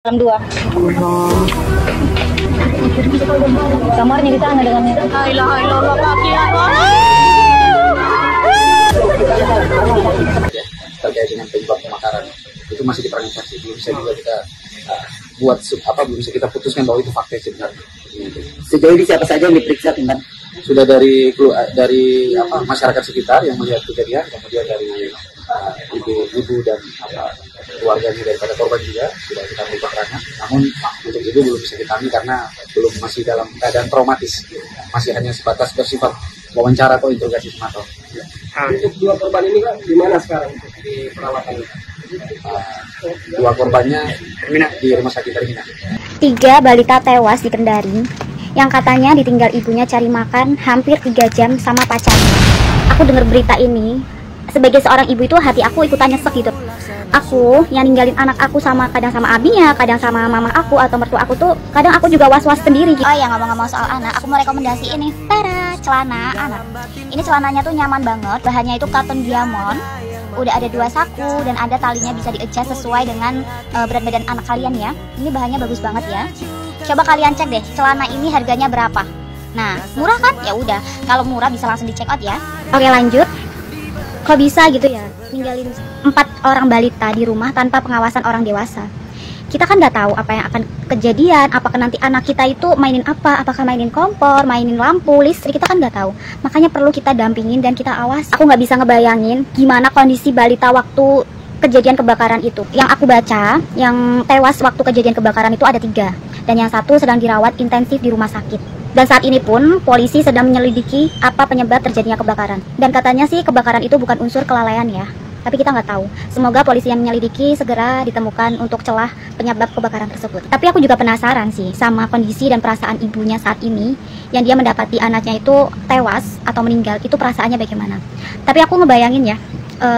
Dalam dua. Kamarnya di sana dengan la ilaha illallah terkait dengan penyebab kebakaran itu masih diperangkat saksi, belum bisa juga kita belum bisa kita putuskan bahwa itu fakta sebenarnya. Sejauh ini siapa saja yang diperiksa, Timban? Sudah dari masyarakat sekitar yang melihat kejadian, kemudian dari ibu dan keluarganya daripada korban juga sudah kita beri keterangan. Namun untuk ibu belum bisa kita ambil karena belum masih dalam keadaan traumatis, masih hanya sebatas bersifat wawancara atau interogasi semata. Untuk dua korban ini Pak, di mana sekarang di perawatannya? Dua korbannya di rumah sakit Termina. 3 balita tewas di Kendari yang katanya ditinggal ibunya cari makan hampir 3 jam sama pacarnya. Aku dengar berita ini, sebagai seorang ibu itu hati aku ikutan nyesek gitu. Aku yang ninggalin anak aku kadang sama abinya, kadang sama mama aku atau mertua aku tuh, kadang aku juga was-was sendiri gitu. Oh ya, ngomong-ngomong soal anak, aku mau rekomendasi ini. Tara, celana anak. Ini celananya tuh nyaman banget, bahannya itu cotton diamond. Udah ada 2 saku dan ada talinya bisa di-adjust sesuai dengan berat badan anak kalian ya. Ini bahannya bagus banget ya. Coba kalian cek deh, celana ini harganya berapa. Nah, murah kan? Ya udah, kalau murah bisa langsung di-check out ya. Oke, lanjut. Kok bisa gitu ya ninggalin 4 orang balita di rumah tanpa pengawasan orang dewasa? Kita kan nggak tahu apa yang akan kejadian, apakah nanti anak kita itu mainin apa, apakah mainin kompor, mainin lampu, listrik, kita kan nggak tahu. Makanya perlu kita dampingin dan kita awas. Aku nggak bisa ngebayangin gimana kondisi balita waktu kejadian kebakaran itu. Yang aku baca, yang tewas waktu kejadian kebakaran itu ada 3, dan yang 1 sedang dirawat intensif di rumah sakit. Dan saat ini pun polisi sedang menyelidiki apa penyebab terjadinya kebakaran. Dan katanya sih kebakaran itu bukan unsur kelalaian ya, tapi kita nggak tahu. Semoga polisi yang menyelidiki segera ditemukan untuk celah penyebab kebakaran tersebut. Tapi aku juga penasaran sih sama kondisi dan perasaan ibunya saat ini, yang dia mendapati anaknya itu tewas atau meninggal, itu perasaannya bagaimana. Tapi aku ngebayangin ya,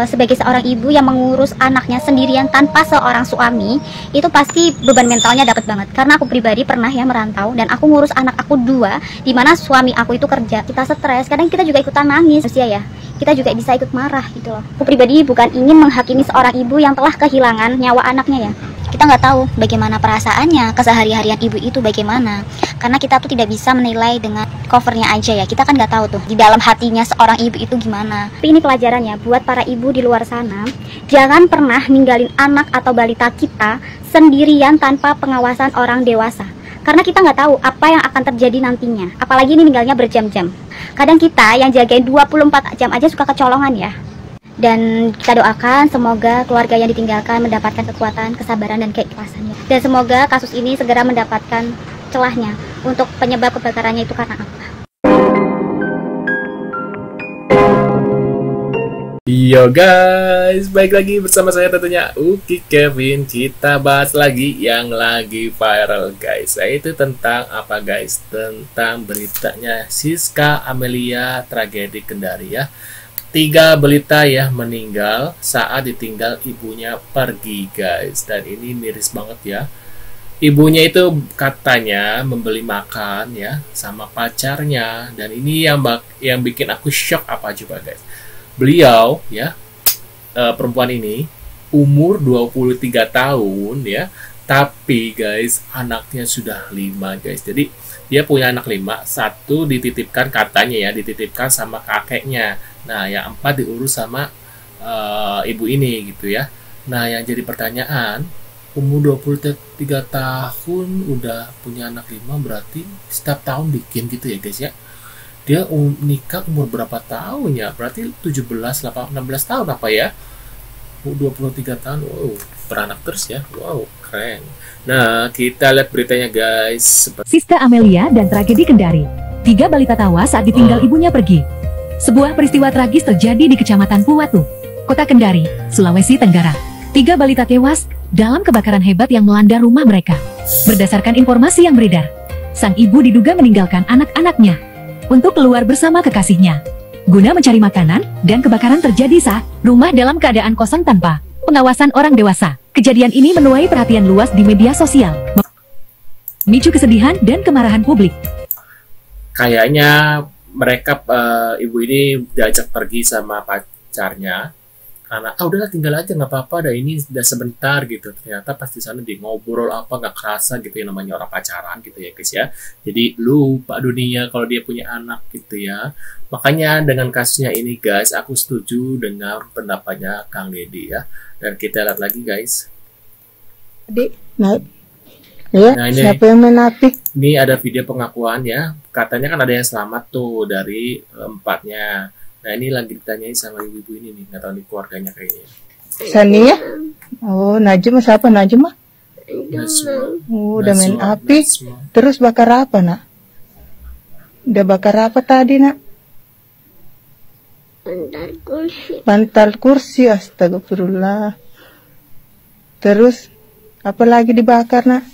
sebagai seorang ibu yang mengurus anaknya sendirian tanpa seorang suami, itu pasti beban mentalnya dapat banget. Karena aku pribadi pernah ya merantau, dan aku ngurus anak aku 2, dimana suami aku itu kerja. Kita stres, kadang kita juga ikutan nangis ya, kita juga bisa ikut marah gitu loh. Aku pribadi bukan ingin menghakimi seorang ibu yang telah kehilangan nyawa anaknya ya. Kita nggak tahu bagaimana perasaannya, kesehari-harian ibu itu bagaimana. Karena kita tuh tidak bisa menilai dengan covernya aja ya. Kita kan nggak tahu tuh di dalam hatinya seorang ibu itu gimana. Tapi ini pelajarannya buat para ibu di luar sana. Jangan pernah ninggalin anak atau balita kita sendirian tanpa pengawasan orang dewasa. Karena kita nggak tahu apa yang akan terjadi nantinya. Apalagi ini ninggalnya berjam-jam. Kadang kita yang jagain 24 jam aja suka kecolongan ya. Dan kita doakan semoga keluarga yang ditinggalkan mendapatkan kekuatan, kesabaran, dan keikhlasannya. Dan semoga kasus ini segera mendapatkan celahnya untuk penyebab kebakarannya itu karena apa. Yo guys, balik lagi bersama saya tentunya Uki Kevin. Kita bahas lagi yang lagi viral guys, yaitu tentang apa guys? Tentang beritanya Siska Amelia tragedi Kendari ya. 3 balita ya meninggal saat ditinggal ibunya pergi guys. Dan ini miris banget ya. Ibunya itu katanya membeli makan ya sama pacarnya. Dan ini yang bikin aku shock apa coba guys. Beliau ya, perempuan ini umur 23 tahun ya. Tapi guys anaknya sudah 5 guys. Jadi dia punya anak 5, 1 dititipkan katanya ya, dititipkan sama kakeknya. Nah, yang 4 diurus sama ibu ini gitu ya. Nah, yang jadi pertanyaan, umur 23 tahun udah punya anak 5, berarti setiap tahun bikin gitu ya guys ya. Dia nikah umur berapa tahun ya? Berarti 17, 18, 16 tahun apa ya? 23 tahun, wow, beranak terus ya. Wow, keren. Nah, kita lihat beritanya guys. Siska Amelia dan tragedi Kendari. 3 balita tewas saat ditinggal ibunya pergi. Sebuah peristiwa tragis terjadi di Kecamatan Puwatu, Kota Kendari, Sulawesi Tenggara. 3 balita tewas dalam kebakaran hebat yang melanda rumah mereka. Berdasarkan informasi yang beredar, sang ibu diduga meninggalkan anak-anaknya untuk keluar bersama kekasihnya guna mencari makanan, dan kebakaran terjadi saat rumah dalam keadaan kosong tanpa pengawasan orang dewasa. Kejadian ini menuai perhatian luas di media sosial, memicu kesedihan dan kemarahan publik. Kayaknya mereka ibu ini diajak pergi sama pacarnya karena udahlah tinggal aja nggak apa-apa, dah ini udah sebentar gitu. Ternyata pas di sana dia ngobrol apa nggak kerasa gitu ya, namanya orang pacaran gitu ya guys ya. Jadi lupa dunia kalau dia punya anak gitu ya. Makanya dengan kasusnya ini guys, aku setuju dengan pendapatnya Kang Deddy ya. Dan kita lihat lagi guys. Adik, naik. Ya, Nah, ini- siapa yang menapik? Ini ada video pengakuan ya. Katanya kan ada yang selamat tuh dari empatnya. Nah ini lagi ditanyain sama ibu-ibu ini nih, nggak tahu nih keluarganya kayaknya. Sania? Oh, Najma siapa Najma? Najma. Oh, udah main Najma, api. Najma. Terus bakar apa, Nak? Udah bakar apa tadi, Nak? Bantal kursi, astagfirullah. Terus apa lagi dibakar, Nak?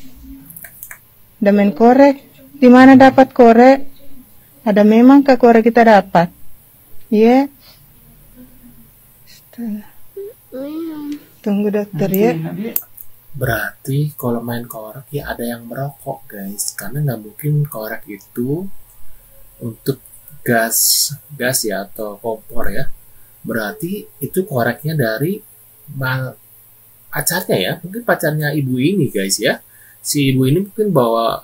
Udah main korek. Di mana dapat korek? Ada memang ke korek kita dapat? Iya. Tunggu dokter ya. Berarti kalau main korek ya ada yang merokok guys, karena nggak mungkin korek itu untuk gas ya atau kompor ya. Berarti itu koreknya dari pacarnya ya, mungkin pacarnya ibu ini guys ya. Si ibu ini mungkin bawa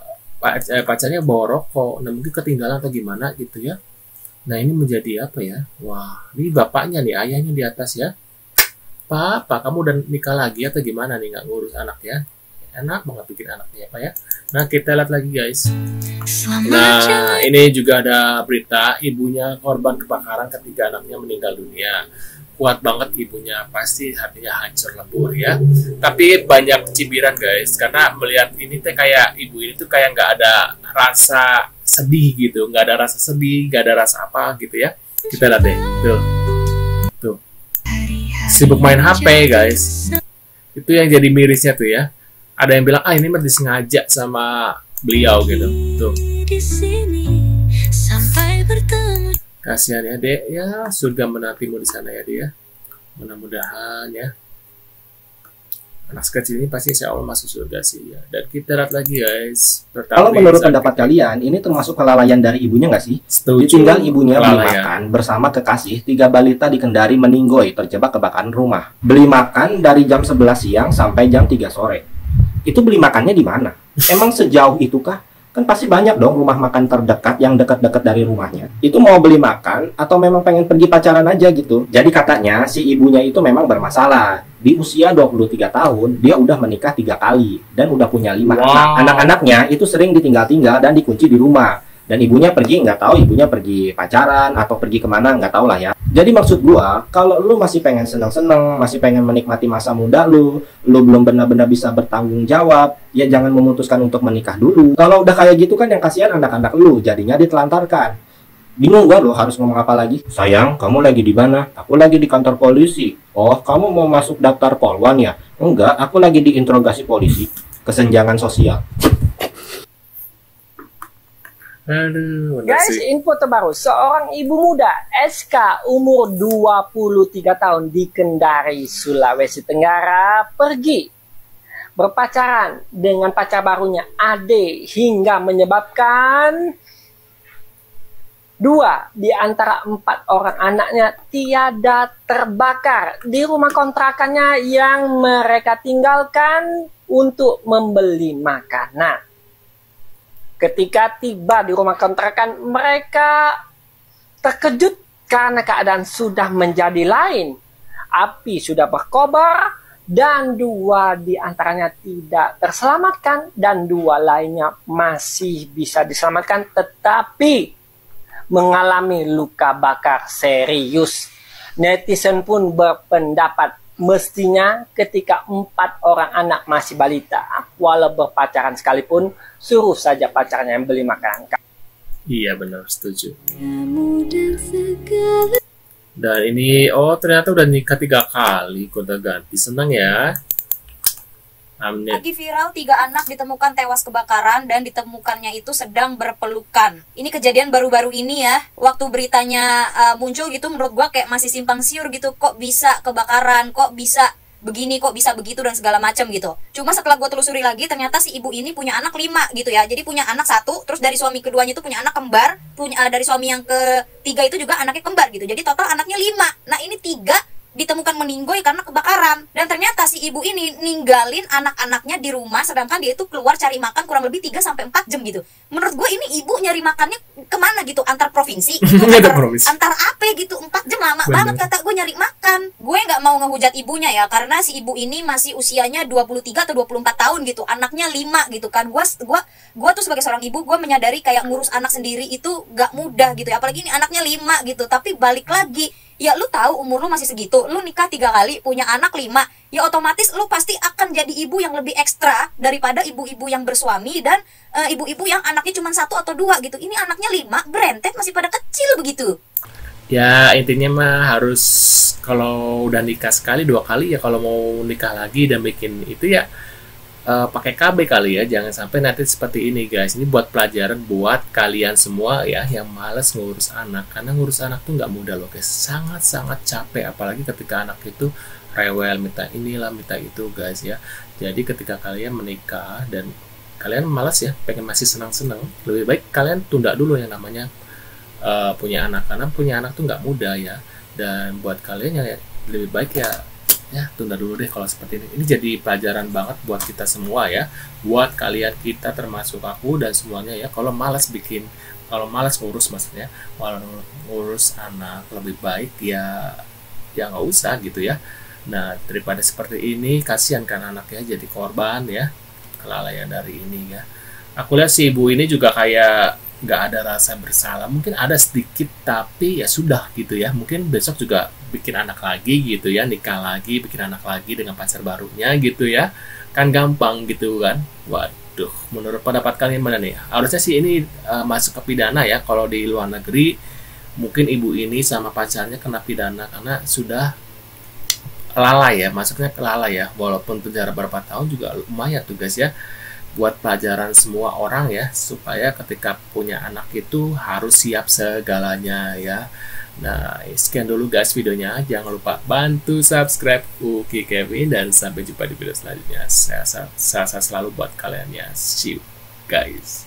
pacarnya bawa rokok, nah mungkin ketinggalan atau gimana gitu ya. Nah ini menjadi apa ya? Wah, ini bapaknya nih, ayahnya di atas ya. Pak, kamu udah nikah lagi atau gimana nih, nggak ngurus anak ya? Enak banget bikin anaknya apa ya? Nah kita lihat lagi guys. Nah ini juga ada berita ibunya korban kebakaran ketika anaknya meninggal dunia. Kuat banget ibunya, pasti hatinya hancur lebur ya. Tapi banyak cibiran guys, karena melihat ini teh kayak ibu ini tuh kayak nggak ada rasa sedih gitu, nggak ada rasa sedih, nggak ada rasa apa gitu ya. Kita lihat deh, tuh, sibuk main HP guys. Itu yang jadi mirisnya tuh ya. Ada yang bilang ini mah disengaja sama beliau gitu, tuh. Kasihan ya dek, ya surga menantimu di sana ya dia. Mudah-mudahan ya. Anak sekecil ini pasti insya Allah masuk surga sih ya. Dan kita lihat lagi guys. Kalau menurut pendapat kalian, ini termasuk kelalaian dari ibunya nggak sih? Setuju. Ditinggal ibunya beli Kelalaian. makan bersama kekasih, 3 balita di Kendari meninggoy terjebak kebakaran rumah. Beli makan dari jam 11 siang sampai jam 3 sore. Itu beli makannya di mana? Emang sejauh itu kah? Kan pasti banyak dong rumah makan terdekat yang dekat-dekat dari rumahnya. Itu mau beli makan atau memang pengen pergi pacaran aja gitu. Jadi katanya si ibunya itu memang bermasalah. Di usia 23 tahun, dia udah menikah 3 kali dan udah punya 5 anak. Anak-anaknya itu sering ditinggal-tinggal dan dikunci di rumah. Dan ibunya pergi, nggak tahu ibunya pergi pacaran atau pergi kemana, nggak tahu lah ya. Jadi maksud gua, kalau lu masih pengen seneng-seneng, masih pengen menikmati masa muda lu belum benar-benar bisa bertanggung jawab, ya jangan memutuskan untuk menikah dulu. Kalau udah kayak gitu kan yang kasihan anak-anak lu, jadinya ditelantarkan. Bingung gua lo harus ngomong apa lagi? Sayang, kamu lagi di mana? Aku lagi di kantor polisi. Oh, kamu mau masuk daftar polwan ya? Enggak, aku lagi diinterogasi polisi. Kesenjangan sosial. Aduh, Guys, info terbaru. Seorang ibu muda SK umur 23 tahun di Kendari, Sulawesi Tenggara pergi berpacaran dengan pacar barunya Ade hingga menyebabkan 2 di antara 4 orang anaknya tiada terbakar di rumah kontrakannya yang mereka tinggalkan untuk membeli makanan. Ketika tiba di rumah kontrakan, mereka terkejut karena keadaan sudah menjadi lain. Api sudah berkobar dan 2 di antaranya tidak terselamatkan dan 2 lainnya masih bisa diselamatkan tetapi mengalami luka bakar serius. Netizen pun berpendapat mestinya ketika 4 orang anak masih balita, walau berpacaran sekalipun, suruh saja pacarnya yang beli makan. Iya benar, setuju. Dan ini, ternyata udah nikah 3 kali, kota ganti, senang ya. Amin. Lagi viral 3 anak ditemukan tewas kebakaran dan ditemukannya itu sedang berpelukan. Ini kejadian baru-baru ini ya. Waktu beritanya muncul gitu menurut gua kayak masih simpang siur gitu. Kok bisa kebakaran, kok bisa begini, kok bisa begitu dan segala macam gitu. Cuma setelah gua telusuri lagi ternyata si ibu ini punya anak 5 gitu ya. Jadi punya anak 1, terus dari suami keduanya itu punya anak kembar, dari suami yang ketiga itu juga anaknya kembar gitu. Jadi total anaknya 5. Nah ini 3 ditemukan meninggoy karena kebakaran. Dan ternyata si ibu ini ninggalin anak-anaknya di rumah, sedangkan dia itu keluar cari makan kurang lebih 3-4 jam gitu. Menurut gue ini ibu nyari makannya kemana gitu, antar provinsi gitu, antar apa gitu, 4 jam lama banget kata gue nyari makan. Gue nggak mau ngehujat ibunya ya, karena si ibu ini masih usianya 23 atau 24 tahun gitu, anaknya 5 gitu kan. Gue tuh sebagai seorang ibu, gue menyadari kayak ngurus anak sendiri itu gak mudah gitu ya, apalagi ini anaknya 5 gitu. Tapi balik lagi, ya lu tahu umur lu masih segitu, lu nikah 3 kali, punya anak 5, ya otomatis lu pasti akan jadi ibu yang lebih ekstra daripada ibu-ibu yang bersuami dan ibu-ibu yang anaknya cuma 1 atau 2 gitu. Ini anaknya 5, berentet, masih pada kecil begitu. Ya intinya mah harus, kalau udah nikah sekali 2 kali ya, kalau mau nikah lagi dan bikin itu ya pakai KB kali ya, jangan sampai nanti seperti ini guys. Ini buat pelajaran buat kalian semua ya yang males ngurus anak, karena ngurus anak tuh nggak mudah loh guys, sangat-sangat capek, apalagi ketika anak itu rewel, minta inilah minta itu guys ya. Jadi ketika kalian menikah dan kalian malas ya, pengen masih senang-senang, lebih baik kalian tunda dulu yang namanya punya anak, karena punya anak tuh nggak mudah ya. Dan buat kalian yang lebih baik ya tunda dulu deh kalau seperti ini. Ini jadi pelajaran banget buat kita semua ya, buat kalian, kita termasuk aku dan semuanya ya. Kalau malas ngurus, maksudnya kalau ngurus anak, lebih baik ya nggak usah gitu ya. Nah daripada seperti ini, kasihan kan anaknya jadi korban ya, kelalaian dari ini ya. Aku lihat si ibu ini juga kayak nggak ada rasa bersalah, mungkin ada sedikit, tapi ya sudah gitu ya. Mungkin besok juga bikin anak lagi gitu ya, nikah lagi, bikin anak lagi dengan pacar barunya gitu ya, kan gampang gitu kan. Waduh, menurut pendapat kalian mana nih? Harusnya sih ini masuk ke pidana ya. Kalau di luar negeri mungkin ibu ini sama pacarnya kena pidana karena sudah lalai ya, masuknya lalai ya. Walaupun penjara berapa tahun juga lumayan tuh guys ya, buat pelajaran semua orang ya, supaya ketika punya anak itu harus siap segalanya ya. Nah sekian dulu guys videonya, jangan lupa bantu subscribe Uki Kevin, dan sampai jumpa di video selanjutnya. Saya selalu buat kalian ya, see you guys.